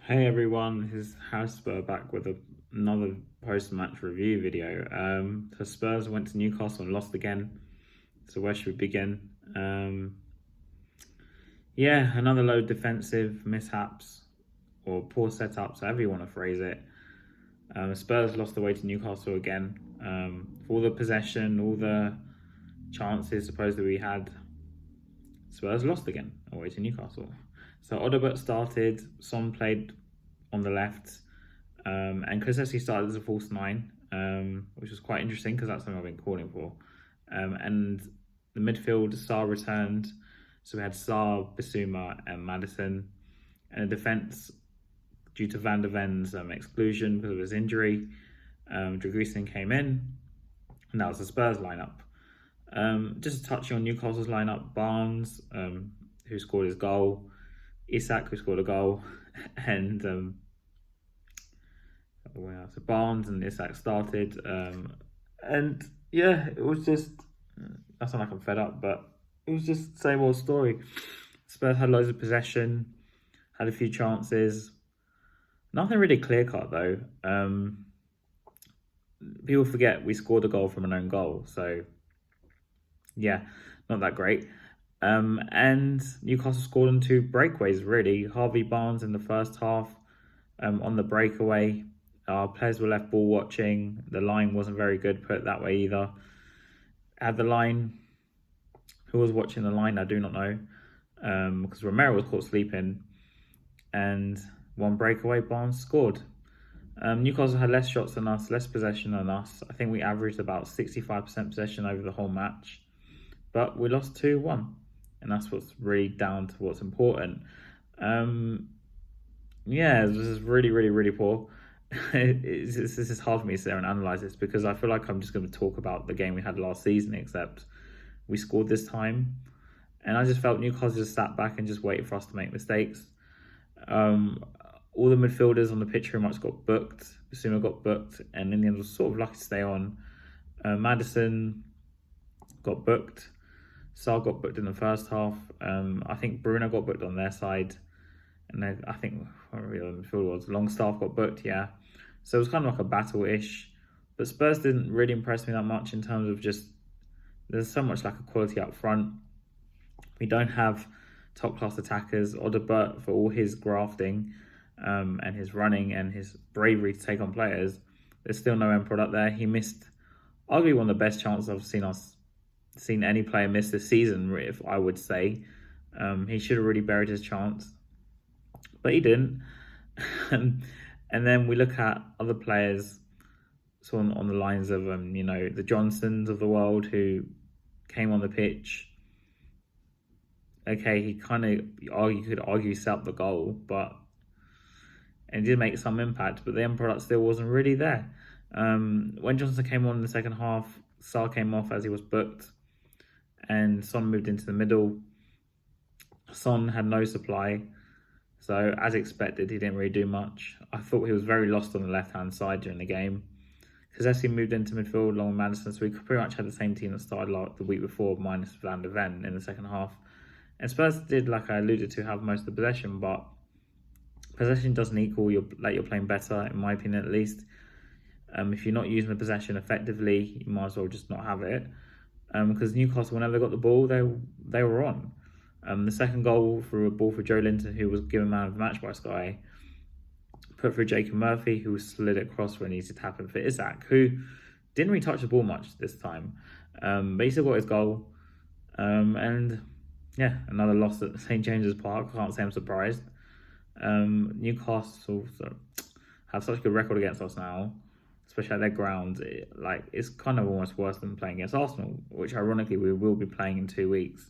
Hey everyone, this is House Spur back with another post-match review video. So Spurs went to Newcastle and lost again. So where should we begin? Yeah, another load of defensive mishaps or poor setups, however you want to phrase it. Spurs lost away to Newcastle again. For all the possession, all the chances supposedly we had, Spurs lost again away to Newcastle. So Odegaard started, Son played on the left, and Kulusevski started as a false nine, which was quite interesting because that's something I've been calling for. And the midfield, Sarr returned, so we had Sarr, Bissouma, and Maddison. And the defence, due to Van der Ven's exclusion because of his injury, Dragusin came in, and that was the Spurs lineup. Just touching on Newcastle's lineup, Barnes, who scored his goal, Isak, who scored a goal, and so Barnes and Isak started, and yeah, it was just, I sound like I'm fed up, but it was just the same old story. Spurs had loads of possession, had a few chances, nothing really clear cut though. People forget we scored a goal from an own goal, so yeah, not that great. And Newcastle scored on two breakaways, really. Harvey Barnes in the first half, on the breakaway. Our players were left ball watching. The line wasn't very good, put it that way either. At the line, who was watching the line, I do not know. Because Romero was caught sleeping. And one breakaway, Barnes scored. Newcastle had less shots than us, less possession than us. I think we averaged about 65% possession over the whole match. But we lost 2-1. And that's what's really down to what's important. Yeah, this is really, really, really poor. This is hard for me to sit there and analyse this because I feel like I'm just going to talk about the game we had last season, except we scored this time. And I just felt Newcastle just sat back and just waited for us to make mistakes. All the midfielders on the pitch pretty much got booked. Bissouma got booked, and in the end was sort of lucky to stay on. Maddison got booked. Sarr got booked in the first half. I think Bruno got booked on their side. And then I think whatever the midfield was, Longstaff got booked, yeah. So it was kind of like a battle-ish. But Spurs didn't really impress me that much in terms of just, there's so much lack of quality up front. We don't have top-class attackers. Odegaard, for all his grafting and his running and his bravery to take on players, there's still no end product there. He missed arguably one of the best chances I've seen any player miss this season, if I would say. He should have really buried his chance, but he didn't. And then we look at other players, so on the lines of the Johnsons of the world who came on the pitch. Okay, he kind of could argue set up the goal, and did make some impact, but the end product still wasn't really there. When Johnson came on in the second half, Sarr came off as he was booked, and Son moved into the middle. Son had no supply, so as expected, he didn't really do much. I thought he was very lost on the left-hand side during the game. Kulusevski moved into midfield along with Maddison, so we pretty much had the same team that started like the week before, minus Van der Ven in the second half. And Spurs did, like I alluded to, have most of the possession, but possession doesn't equal you're playing better, in my opinion at least. If you're not using the possession effectively, you might as well just not have it. Because Newcastle, whenever they got the ball, they were on. The second goal through a ball for Joe Linton, who was given man of the match by Sky, put through Jacob Murphy, who slid it across when he needed to tap in for Isak, who didn't really touch the ball much this time. But he still got his goal. And yeah, another loss at St James's Park. I can't say I'm surprised. Newcastle have such a good record against us now, especially at their ground. It's kind of almost worse than playing against Arsenal, which ironically we will be playing in 2 weeks.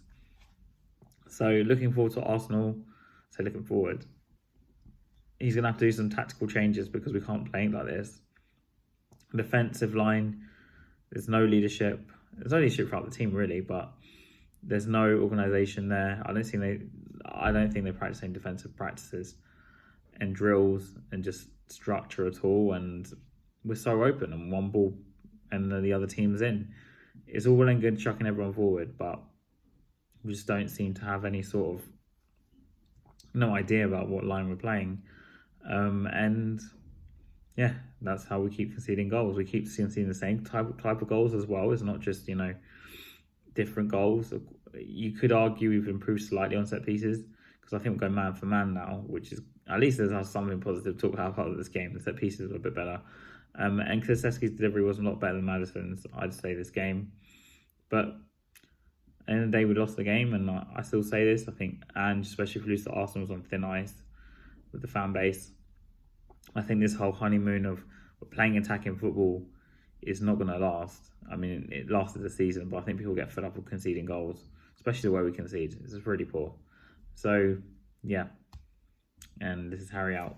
So looking forward to Arsenal. So looking forward. He's going to have to do some tactical changes because we can't play like this. Defensive line, there's no leadership. There's no leadership throughout the team really, but there's no organisation there. I don't think they practice any defensive practices and drills and just structure at all. And we're so open and one ball and the other team's in. It's all well and good chucking everyone forward, but we just don't seem to have any sort of idea about what line we're playing. And yeah, that's how we keep conceding goals. We keep conceding the same type of goals as well. It's not just, different goals. You could argue we've improved slightly on set pieces because I think we're going man for man now, which is at least there's something positive to talk about part of this game. The set pieces were a bit better. And Kulusevski's delivery was a lot better than Maddison's, I'd say, this game. But at the end of the day, we lost the game, and I still say this, I think, and especially if we lose to Arsenal, was on thin ice with the fan base. I think this whole honeymoon of playing attacking football is not going to last. I mean, it lasted the season, but I think people get fed up with conceding goals, especially the way we concede. It's really poor. So, yeah. And this is Harry out.